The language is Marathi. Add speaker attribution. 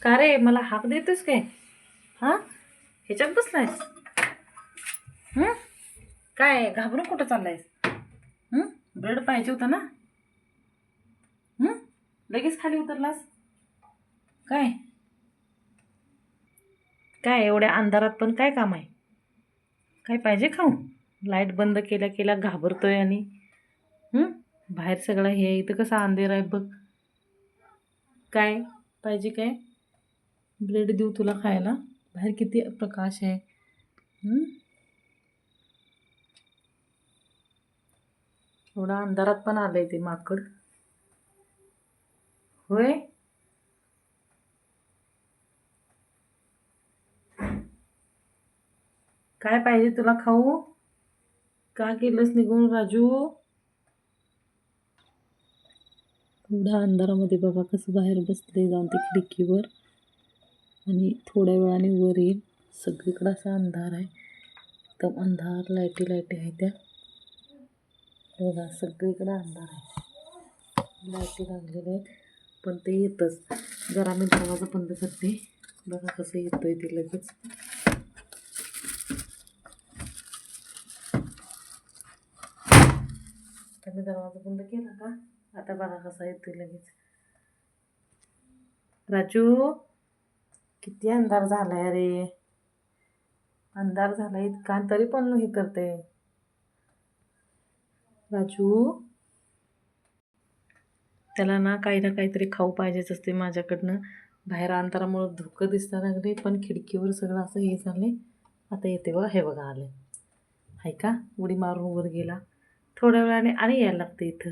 Speaker 1: का रे मला हाक देतोस काय? हां ह्याच्यात बसलायस? काय घाबरून कुठं चाललायस? ब्रेड पाहिजे होता ना? लगेच खाली उतरलास काय? काय एवढ्या अंधारात पण काय काम आहे? काय पाहिजे खाऊ? लाईट बंद केल्या केल्या घाबरतोय आणि बाहेर सगळं हे इथं कसं अंधेर आहे बघ. काय पाहिजे काय? ब्रेड देऊ तुला खायला? बाहेर किती प्रकाश आहे. एवढा अंधारात पण आलंय ते माकड. होय काय पाहिजे तुला खाऊ? का केलंस निघून राजू? एवढ्या अंधारामध्ये बघा कसं बाहेर बसले जाऊन ते खिडकीवर आणि थोड्या वेळाने वर येईल. सगळीकडे असा अंधार आहे, एकदम अंधार. लाईटी आहे त्या बघा सगळीकडे अंधार आहे. लाईटी लागलेल्या आहेत पण ते येतच. जरा मी दरवाजा बंद करते. बघा कसं येतंय ते लगेच. मी दरवाजा बंद केला का आता बघा कसा येतोय लगेच. राजू किती अंधार झालाय रे. अंधार झालाय इतका तरी पण हे करते. राजू त्याला ना काहीतरी खाऊ पाहिजेच असते माझ्याकडनं. बाहेर अंधारामुळं धुकं दिसता लागले पण खिडकीवर सगळं असं हे झाले. आता येते बघा, हे बघा आले. आहे का? उडी मारून वर गेला. थोड्या वेळाने आणि यायला लागते इथं.